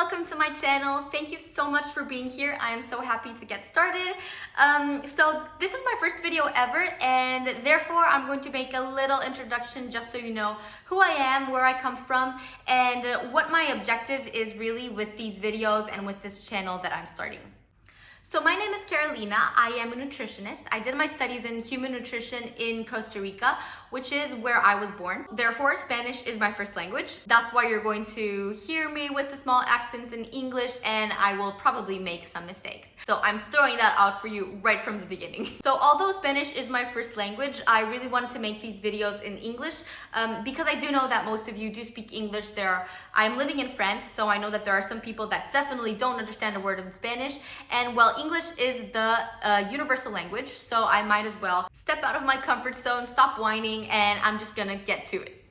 welcome to my channel. Thank you so much for being here. I am so happy to get started. So this is my first video ever, and therefore I'm going to make a little introduction just so you know who I am, where I come from, and what my objective is really with these videos and with this channel that I'm starting. So my name is Carolina. I am a nutritionist. I did my studies in human nutrition in Costa Rica, which is where I was born. Therefore, Spanish is my first language. That's why you're going to hear me with a small accent in English, and I will probably make some mistakes. So I'm throwing that out for you right from the beginning. So although Spanish is my first language, I really wanted to make these videos in English because I do know that most of you do speak English. I'm living in France, so I know that there are some people that definitely don't understand a word in Spanish, and well, English is the universal language, so I might as well step out of my comfort zone, stop whining, and I'm just gonna get to it.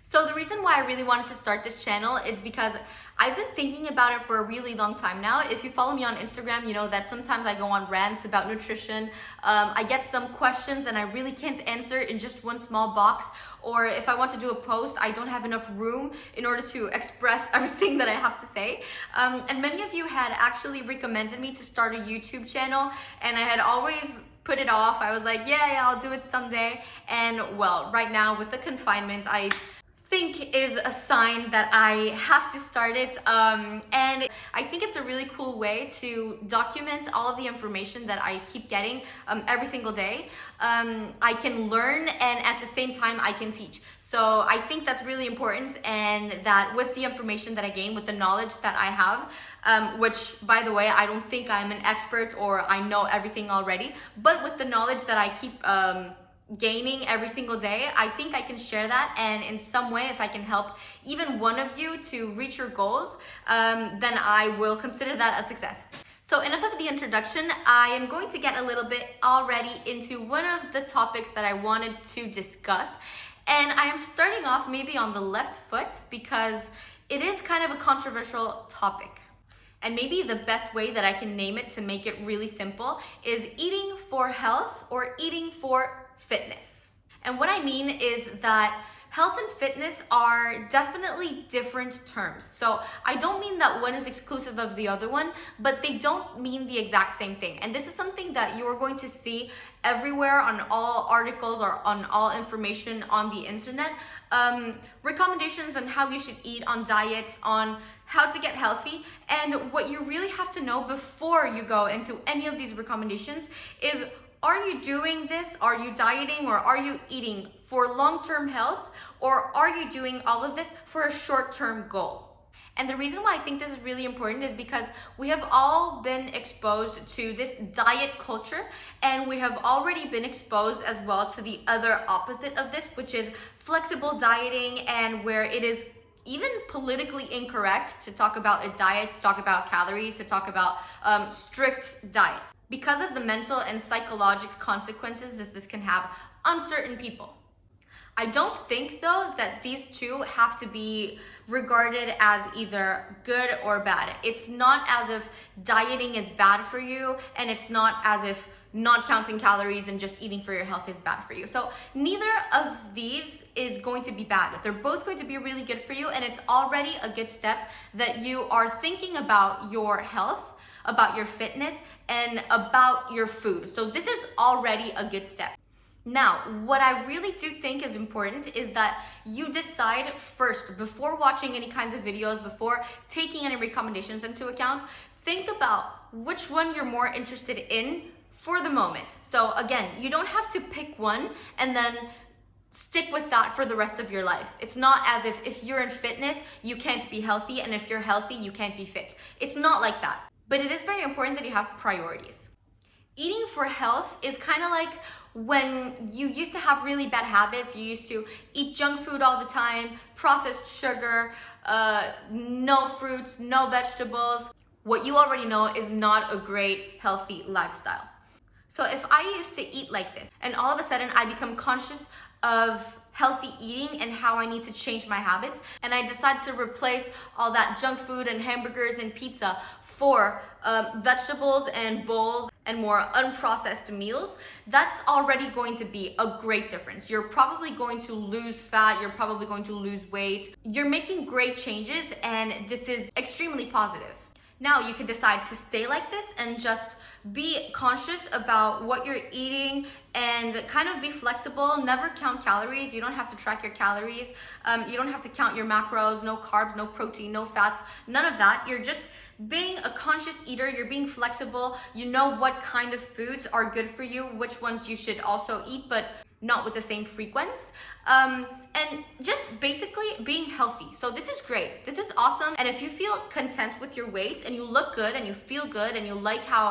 So the reason why I really wanted to start this channel is because I've been thinking about it for a really long time now. If you follow me on Instagram, you know that sometimes I go on rants about nutrition. I get some questions and I really can't answer in just one small box. Or if I want to do a post, I don't have enough room in order to express everything that I have to say. And many of you had actually recommended me to start a YouTube channel, and I had always put it off. I was like, yeah, I'll do it someday. And well, right now with the confinement, I think is a sign that I have to start it, and I think it's a really cool way to document all of the information that I keep getting every single day. I can learn, and at the same time I can teach. So I think that's really important, and that with the information that I gain, with the knowledge that I have, which by the way, I don't think I'm an expert or I know everything already, but with the knowledge that I keep gaining every single day, I think I can share that, and in some way, if I can help even one of you to reach your goals, then I will consider that a success. So enough of the introduction. I am going to get a little bit already into one of the topics that I wanted to discuss, and I am starting off maybe on the left foot because it is kind of a controversial topic. And maybe the best way that I can name it to make it really simple is eating for health or eating for fitness. And what I mean is that health and fitness are definitely different terms. So I don't mean that one is exclusive of the other one, but they don't mean the exact same thing. And this is something that you are going to see everywhere on all articles or on all information on the internet. Recommendations on how you should eat, on diets, on how to get healthy. And what you really have to know before you go into any of these recommendations is, are you doing this? Are you dieting, or are you eating for long-term health, or are you doing all of this for a short-term goal? And the reason why I think this is really important is because we have all been exposed to this diet culture, and we have already been exposed as well to the other opposite of this, which is flexible dieting, and where it is even politically incorrect to talk about a diet, to talk about calories, to talk about strict diets, because of the mental and psychological consequences that this can have on certain people. I don't think though that these two have to be regarded as either good or bad. It's not as if dieting is bad for you, and it's not as if not counting calories and just eating for your health is bad for you. So neither of these is going to be bad. They're both going to be really good for you, and it's already a good step that you are thinking about your health, about your fitness, and about your food. So this is already a good step. Now, what I really do think is important is that you decide first, before watching any kinds of videos, before taking any recommendations into account, think about which one you're more interested in for the moment. So again, you don't have to pick one and then stick with that for the rest of your life. It's not as if you're in fitness, you can't be healthy, and if you're healthy, you can't be fit. It's not like that. But it is very important that you have priorities. Eating for health is kind of like when you used to have really bad habits. You used to eat junk food all the time, processed sugar, no fruits, no vegetables. What you already know is not a great healthy lifestyle. So if I used to eat like this, and all of a sudden I become conscious of healthy eating and how I need to change my habits, and I decide to replace all that junk food and hamburgers and pizza for vegetables and bowls and more unprocessed meals, that's already going to be a great difference. You're probably going to lose fat, you're probably going to lose weight. You're making great changes, and this is extremely positive. Now you can decide to stay like this and just be conscious about what you're eating and kind of be flexible. Never count calories. You don't have to track your calories. You don't have to count your macros, no carbs, no protein, no fats, none of that. You're just being a conscious eater. You're being flexible. You know what kind of foods are good for you, which ones you should also eat, but not with the same frequency. And just basically being healthy. So this is great. This is awesome. And if you feel content with your weight and you look good and you feel good and you like how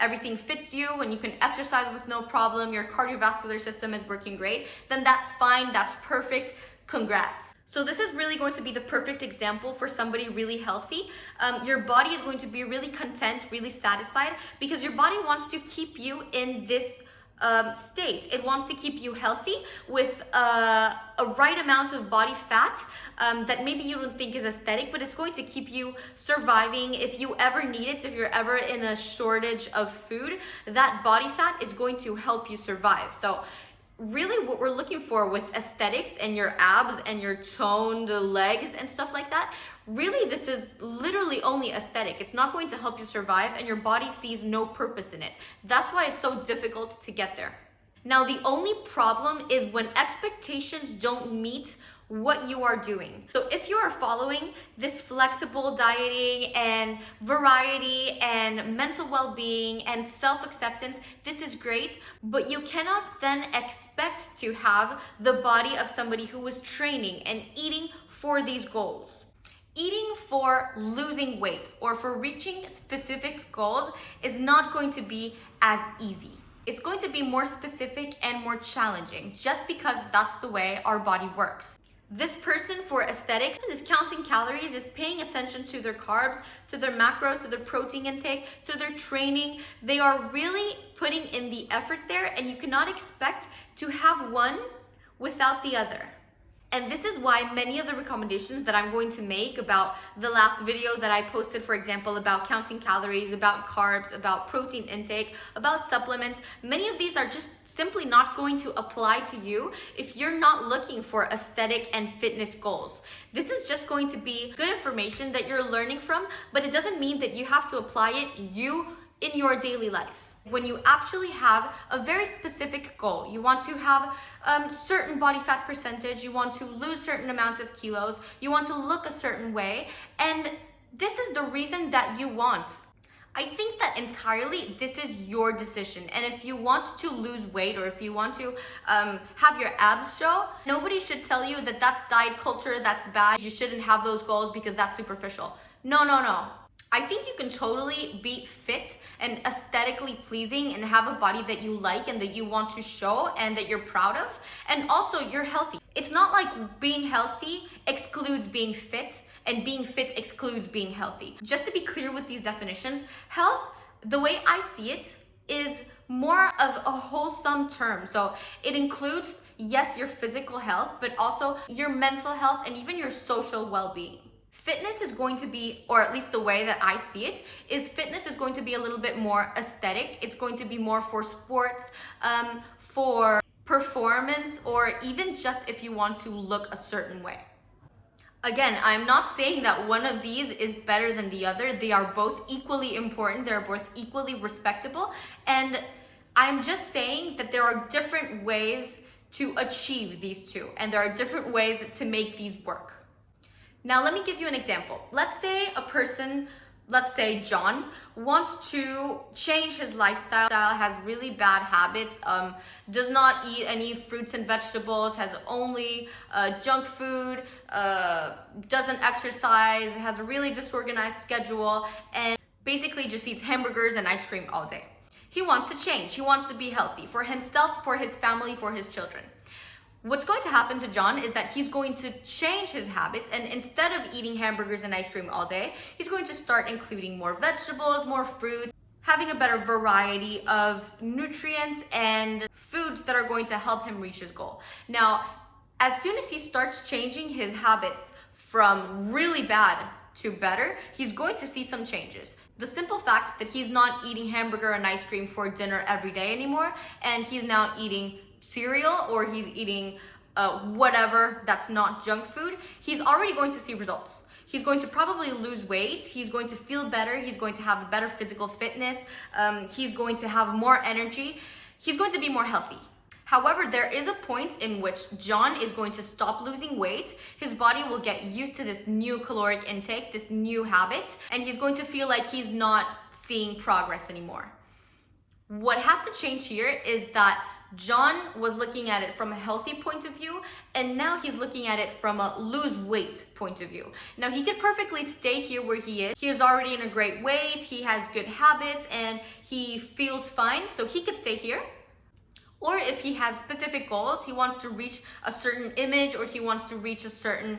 everything fits you and you can exercise with no problem, your cardiovascular system is working great, then that's fine. That's perfect. Congrats. So this is really going to be the perfect example for somebody really healthy. Your body is going to be really content, really satisfied, because your body wants to keep you in this state. It wants to keep you healthy with a right amount of body fat that maybe you don't think is aesthetic, but it's going to keep you surviving. If you ever need it, if you're ever in a shortage of food, that body fat is going to help you survive. So really what we're looking for with aesthetics and your abs and your toned legs and stuff like that, really this is literally only aesthetic. It's not going to help you survive, and your body sees no purpose in it. That's why it's so difficult to get there. Now the only problem is when expectations don't meet what you are doing. So if you are following this flexible dieting and variety and mental well-being and self-acceptance, this is great, but you cannot then expect to have the body of somebody who was training and eating for these goals. Eating for losing weight or for reaching specific goals is not going to be as easy. It's going to be more specific and more challenging just because that's the way our body works. This person for aesthetics is counting calories, is paying attention to their carbs, to their macros, to their protein intake, to their training. They are really putting in the effort there, and you cannot expect to have one without the other. And this is why many of the recommendations that I'm going to make about the last video that I posted, for example, about counting calories, about carbs, about protein intake, about supplements, many of these are just simply not going to apply to you if you're not looking for aesthetic and fitness goals. This is just going to be good information that you're learning from, but it doesn't mean that you have to apply it in your daily life. When you actually have a very specific goal, you want to have certain body fat percentage, you want to lose certain amounts of kilos, you want to look a certain way, and this is the reason that you want. I think that entirely this is your decision, and if you want to lose weight or if you want to have your abs show, nobody should tell you that that's diet culture, that's bad, you shouldn't have those goals because that's superficial. No. I think you can totally be fit and aesthetically pleasing and have a body that you like and that you want to show and that you're proud of, and also you're healthy. It's not like being healthy excludes being fit and being fit excludes being healthy. Just to be clear with these definitions, health, the way I see it, is more of a wholesome term. So it includes, yes, your physical health, but also your mental health and even your social well-being. Fitness is going to be, or at least the way that I see it, is fitness is going to be a little bit more aesthetic. It's going to be more for sports, for performance, or even just if you want to look a certain way. Again, I'm not saying that one of these is better than the other. They are both equally important. They're both equally respectable. And I'm just saying that there are different ways to achieve these two, and there are different ways to make these work. Now, let me give you an example. Let's say a person, let's say John, wants to change his lifestyle, has really bad habits, does not eat any fruits and vegetables, has only junk food, doesn't exercise, has a really disorganized schedule, and basically just eats hamburgers and ice cream all day. He wants to change. He wants to be healthy for himself, for his family, for his children. What's going to happen to John is that he's going to change his habits, and instead of eating hamburgers and ice cream all day, he's going to start including more vegetables, more fruits, having a better variety of nutrients and foods that are going to help him reach his goal. Now, as soon as he starts changing his habits from really bad to better, he's going to see some changes. The simple fact that he's not eating hamburger and ice cream for dinner every day anymore, and he's now eating cereal, or he's eating whatever that's not junk food, he's already going to see results. He's going to probably lose weight, he's going to feel better, he's going to have a better physical fitness, he's going to have more energy, he's going to be more healthy. However, there is a point in which John is going to stop losing weight, his body will get used to this new caloric intake, this new habit, and he's going to feel like he's not seeing progress anymore. What has to change here is that John was looking at it from a healthy point of view, and now he's looking at it from a lose weight point of view. Now, he could perfectly stay here where he is. He is already in a great weight, he has good habits, and he feels fine, so he could stay here. Or if he has specific goals, he wants to reach a certain image, or he wants to reach a certain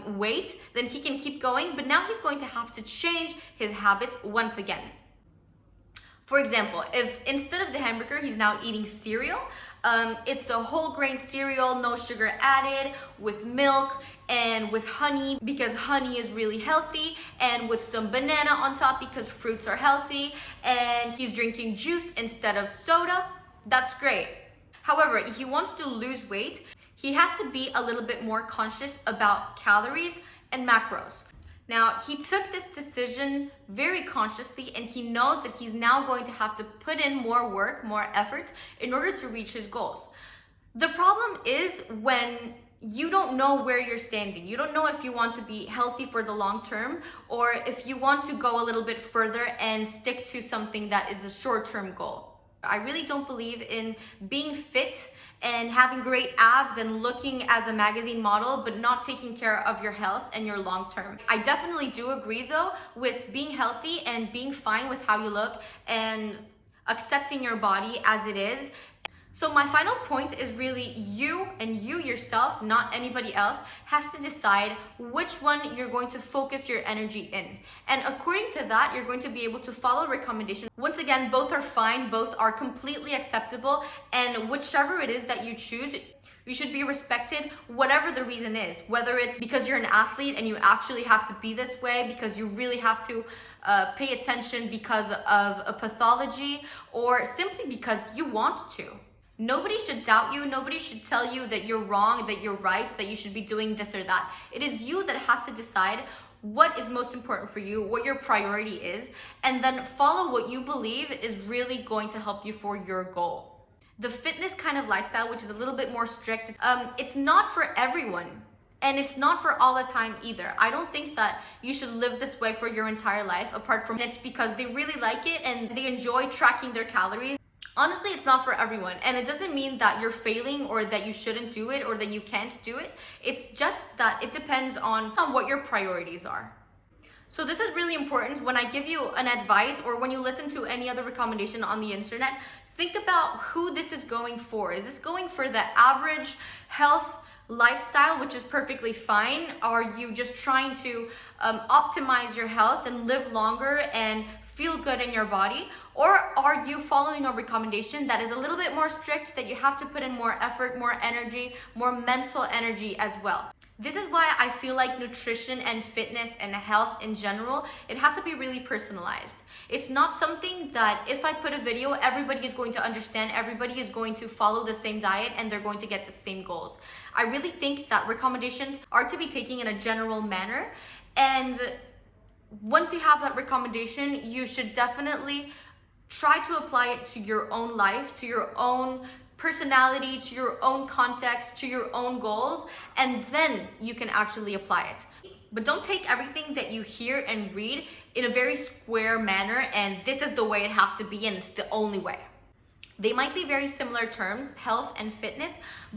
weight, then he can keep going, but now he's going to have to change his habits once again. For example, if instead of the hamburger, he's now eating cereal, it's a whole grain cereal, no sugar added, with milk and with honey because honey is really healthy, and with some banana on top because fruits are healthy, and he's drinking juice instead of soda, that's great. However, if he wants to lose weight, he has to be a little bit more conscious about calories and macros. Now, he took this decision very consciously, and he knows that he's now going to have to put in more work, more effort in order to reach his goals. The problem is when you don't know where you're standing. You don't know if you want to be healthy for the long term, or if you want to go a little bit further and stick to something that is a short-term goal. I really don't believe in being fit and having great abs and looking as a magazine model, but not taking care of your health and your long term. I definitely do agree though with being healthy and being fine with how you look and accepting your body as it is. So my final point is really you, and you yourself, not anybody else, has to decide which one you're going to focus your energy in. And according to that, you're going to be able to follow recommendations. Once again, both are fine, both are completely acceptable, and whichever it is that you choose, you should be respected, whatever the reason is. Whether it's because you're an athlete and you actually have to be this way, because you really have to pay attention because of a pathology, or simply because you want to. Nobody should doubt you. Nobody should tell you that you're wrong, that you're right, that you should be doing this or that. It is you that has to decide what is most important for you, what your priority is, and then follow what you believe is really going to help you for your goal. The fitness kind of lifestyle, which is a little bit more strict, it's not for everyone. And it's not for all the time either. I don't think that you should live this way for your entire life, apart from it's because they really like it and they enjoy tracking their calories. Honestly, it's not for everyone, and it doesn't mean that you're failing or that you shouldn't do it or that you can't do it. It's just that it depends on what your priorities are. So this is really important. When I give you an advice or when you listen to any other recommendation on the internet, think about who this is going for. Is this going for the average health lifestyle, which is perfectly fine? Are you just trying to optimize your health and live longer and feel good in your body? Or are you following a recommendation that is a little bit more strict, that you have to put in more effort, more energy, more mental energy as well? This is why I feel like nutrition and fitness and health in general, it has to be really personalized. It's not something that if I put a video, everybody is going to understand, everybody is going to follow the same diet and they're going to get the same goals. I really think that recommendations are to be taken in a general manner, and once you have that recommendation, you should definitely try to apply it to your own life, to your own personality, to your own context, to your own goals, and then you can actually apply it. But don't take everything that you hear and read in a very square manner and this is the way it has to be and it's the only way. They might be very similar terms, health and fitness,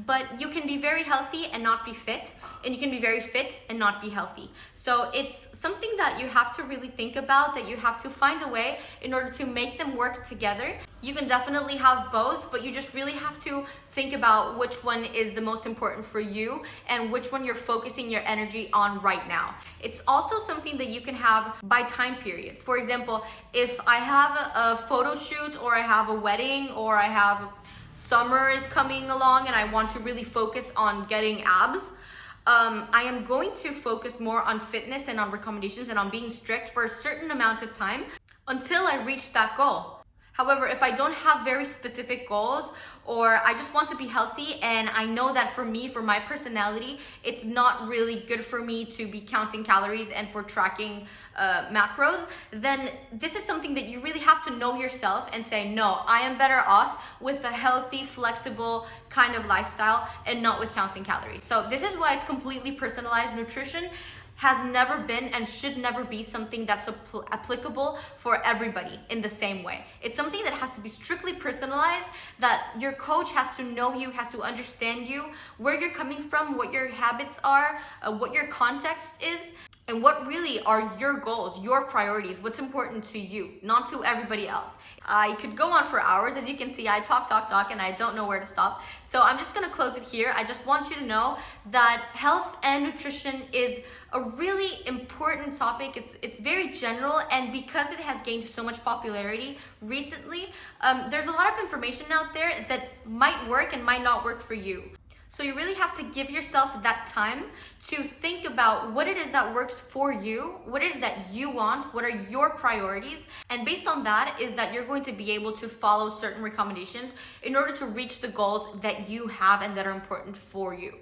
but you can be very healthy and not be fit, and you can be very fit and not be healthy. So it's something that you have to really think about, that you have to find a way in order to make them work together. You can definitely have both, but you just really have to think about which one is the most important for you and which one you're focusing your energy on right now. It's also something that you can have by time periods. For example, if I have a photo shoot, or I have a wedding, or I have summer is coming along and I want to really focus on getting abs, I am going to focus more on fitness and on recommendations and on being strict for a certain amount of time until I reach that goal. However, if I don't have very specific goals, or I just want to be healthy and I know that for me, for my personality, it's not really good for me to be counting calories and for tracking macros, then this is something that you really have to know yourself and say, no, I am better off with a healthy, flexible kind of lifestyle and not with counting calories. So this is why it's completely personalized. Nutrition has never been and should never be something that's applicable for everybody in the same way. It's something that has to be strictly personalized, that your coach has to know you, has to understand you, where you're coming from, what your habits are, what your context is, and what really are your goals, your priorities, what's important to you, not to everybody else. I could go on for hours. As you can see, I talk, and I don't know where to stop. So I'm just gonna close it here. I just want you to know that health and nutrition is a really important topic. It's very general, and because it has gained so much popularity recently, there's a lot of information out there that might work and might not work for you. So you really have to give yourself that time to think about what it is that works for you, what it is that you want, what are your priorities, and based on that is that you're going to be able to follow certain recommendations in order to reach the goals that you have and that are important for you.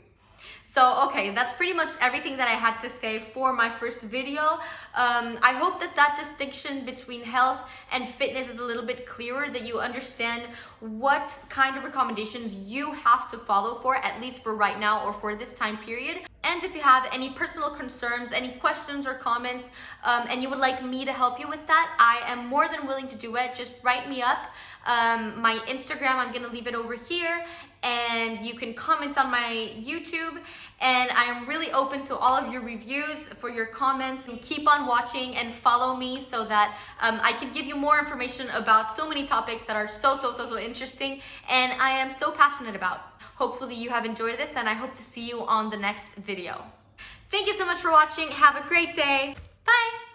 So, okay, that's pretty much everything that I had to say for my first video. I hope that distinction between health and fitness is a little bit clearer, that you understand what kind of recommendations you have to follow for, at least for right now or for this time period. And if you have any personal concerns, any questions or comments, and you would like me to help you with that, I am more than willing to do it. Just write me up. My Instagram, I'm gonna leave it over here, and you can comment on my YouTube, and I am really open to all of your reviews, for your comments. You keep on watching and follow me so that I can give you more information about so many topics that are so interesting and I am so passionate about. Hopefully you have enjoyed this, and I hope to see you on the next video. Thank you so much for watching. Have a great day. Bye.